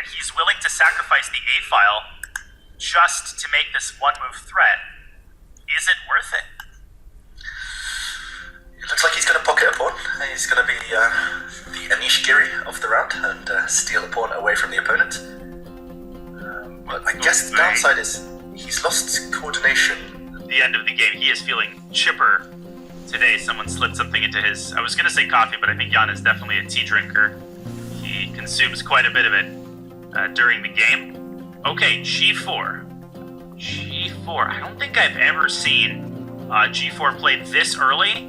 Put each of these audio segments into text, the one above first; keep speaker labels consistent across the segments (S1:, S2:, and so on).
S1: and he's willing to sacrifice the A file just to make this one-move threat. Is it worth it?
S2: It looks like he's going to pocket a pawn. He's going to be the Anish Giri of the round and steal a pawn away from the opponent. But I guess the downside is he's lost coordination.
S1: At the end of the game, he is feeling chipper today. Someone slipped something into his... I was going to say coffee, but I think Jan is definitely a tea drinker. He consumes quite a bit of it during the game. Okay, G4. G4. I don't think I've ever seen G4 played this early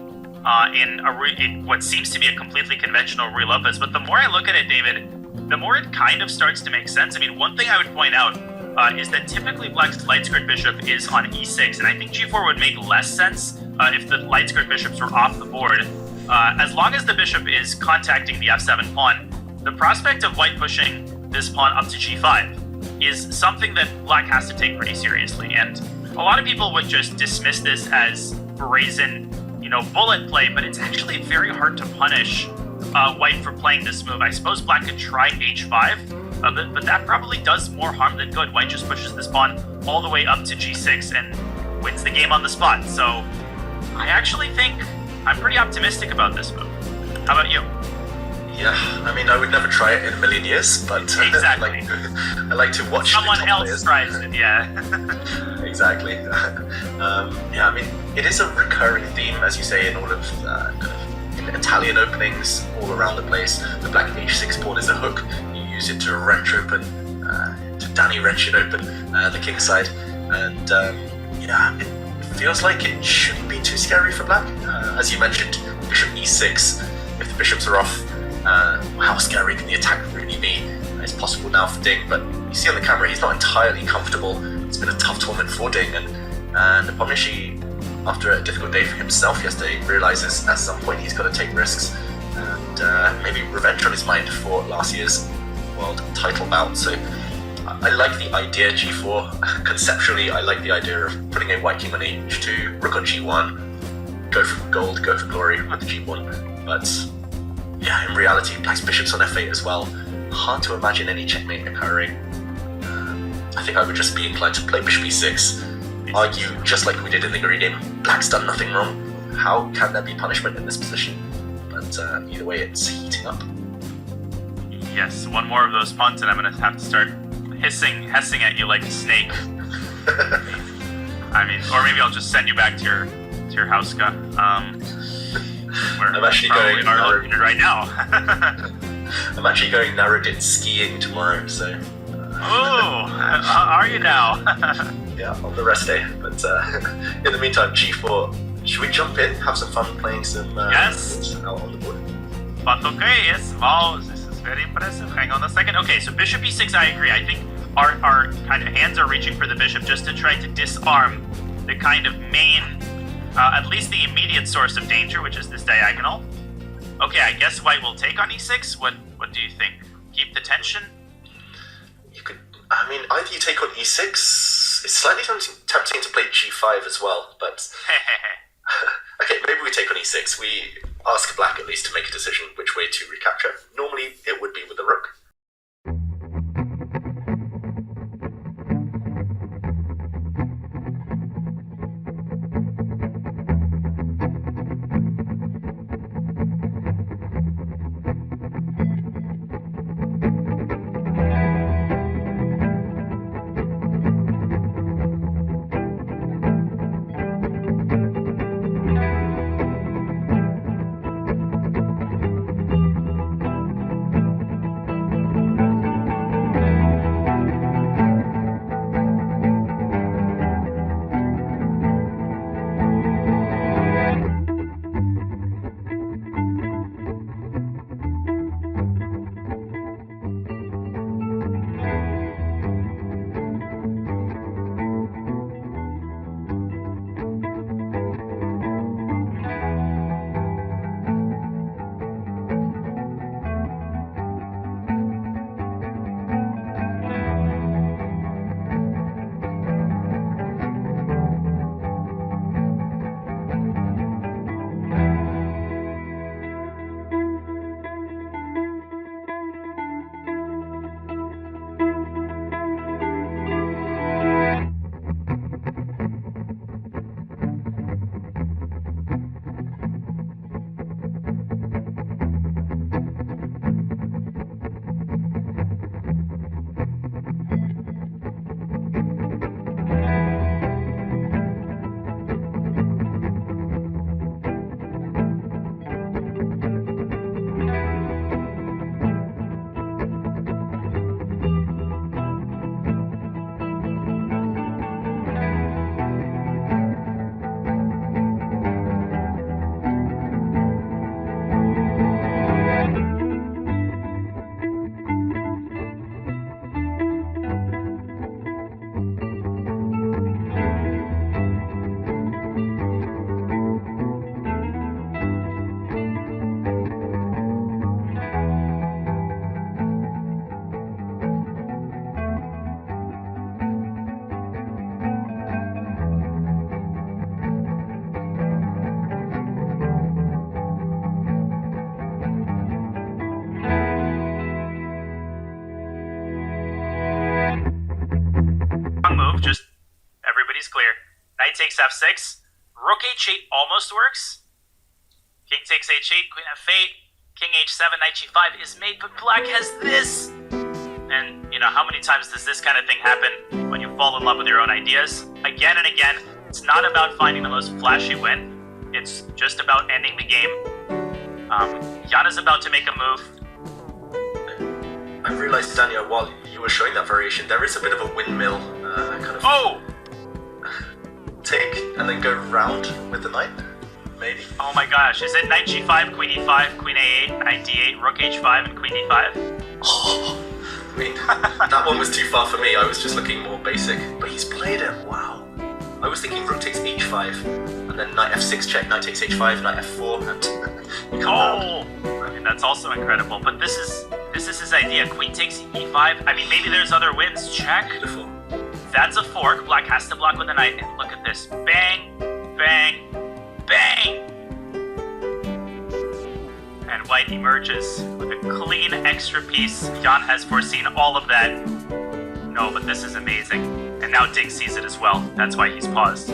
S1: in what seems to be a completely conventional Rui Lopez. But the more I look at it, David, the more it kind of starts to make sense. I mean, one thing I would point out is that typically Black's light skirt bishop is on e6, and I think G4 would make less sense if the light skirt bishops were off the board. As long as the bishop is contacting the f7 pawn, the prospect of white pushing this pawn up to G5 is something that Black has to take pretty seriously. And a lot of people would just dismiss this as brazen, bullet play, but it's actually very hard to punish White for playing this move. I suppose Black could try H5, but that probably does more harm than good. White just pushes this pawn all the way up to G6 and wins the game on the spot. So I actually think I'm pretty optimistic about this move. How about you?
S2: Yeah, I mean, I would never try it in a million years, but
S1: exactly.
S2: I like to watch
S1: someone
S2: the top
S1: else
S2: players.
S1: Tries it, yeah.
S2: Exactly. Yeah, I mean, it is a recurring theme, as you say, in all of kind of in Italian openings all around the place. The black h6 pawn is a hook. You use it to wrench open, to Danny wrench it open, the king side, and yeah, it feels like it shouldn't be too scary for black. As you mentioned, bishop e6. If the bishops are off, how scary can the attack really be? It's possible now for Ding, but you see on the camera he's not entirely comfortable. It's been a tough tournament for Ding, and Nepomniachtchi, after a difficult day for himself yesterday, realizes at some point he's got to take risks and maybe revenge on his mind for last year's world title bout. So I like the idea G4. Conceptually, I like the idea of putting a white king on H2, rook on G1, go for gold, go for glory with the G1. But yeah, in reality, black's bishop's on F8 as well. Hard to imagine any checkmate occurring. I think I would just be inclined to play bishop e6, argue just like we did in the Guri game, black's done nothing wrong. How can there be punishment in this position? But either way, it's heating up.
S1: Yes, one more of those punts and I'm going to have to start hissing at you like a snake. I mean, or maybe I'll just send you back to your house, where
S2: I'm actually going
S1: located right now.
S2: I'm actually going Narrowdit skiing tomorrow, so...
S1: Oh, are you now?
S2: Yeah, on the rest day. But in the meantime, G4. Should we jump in, have some fun playing some
S1: yes.
S2: Out on the board?
S1: But okay, yes. Wow, this is very impressive. Hang on a second. Okay, so bishop e6, I agree. I think our kind of hands are reaching for the bishop just to try to disarm the kind of main, at least the immediate source of danger, which is this diagonal. Okay, I guess white will take on e6. What do you think? Keep the tension?
S2: You could, I mean, either you take on e6, it's slightly tempting to play g5 as well, but... Okay, maybe we take on e6. We ask black at least to make a decision which way to recapture. Normally, it would be with the rook.
S1: everything's clear. Knight takes f6. Rook h8 almost works. King takes h8, queen f8, king h7, knight g5 is made, but black has this. And, you know, how many times does this kind of thing happen when you fall in love with your own ideas? Again and again, it's not about finding the most flashy win. It's just about ending the game. Jan is about to make a move.
S2: I realized, Daniel, while you were showing that variation, there is a bit of a windmill kind of take and then go round with the knight, maybe.
S1: Oh my gosh, is it knight g5, queen e5, queen a8, knight d8, rook h5, and queen e5?
S2: Oh, I mean, that one was too far for me. I was just looking more basic, but he's played it. Wow. I was thinking rook takes h5, and then knight f6 check, knight takes h5, knight f4, and you come round.
S1: I mean, that's also incredible. But this is his idea. Queen takes e5. I mean, maybe there's other wins. Check.
S2: Beautiful.
S1: That's a fork. Black has to block with the knight. And look at this. Bang, bang, bang. And white emerges with a clean extra piece. Jan has foreseen all of that. No, but this is amazing. And now Ding sees it as well. That's why he's paused.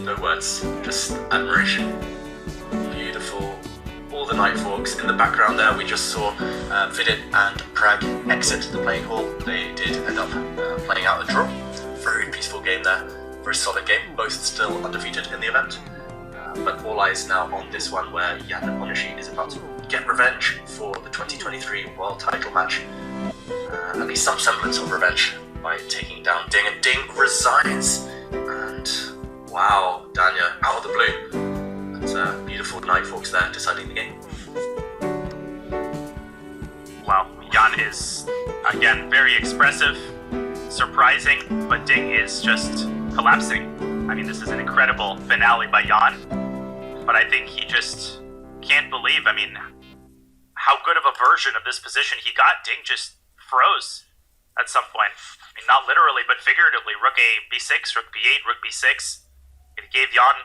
S2: No words, just admiration. Beautiful. All the knight forks in the background there. We just saw Vidit and Prag exit the playing hall. They did end up playing out a draw. Very peaceful game there. Very solid game. Both still undefeated in the event. But all eyes now on this one where Jan Nepomniachtchi is about to get revenge for the 2023 World Title match. At least some semblance of revenge by taking down Ding. And Ding resigns. And wow, Danya, out of the blue. That's beautiful knight forks there, deciding the game.
S1: Wow, Jan is, again, very expressive, surprising, but Ding is just collapsing. I mean, this is an incredible finale by Jan, but I think he just can't believe, I mean, how good of a version of this position he got. Ding just froze at some point. I mean, not literally, but figuratively. Rook a b6, rook b8, rook b6. It gave Jan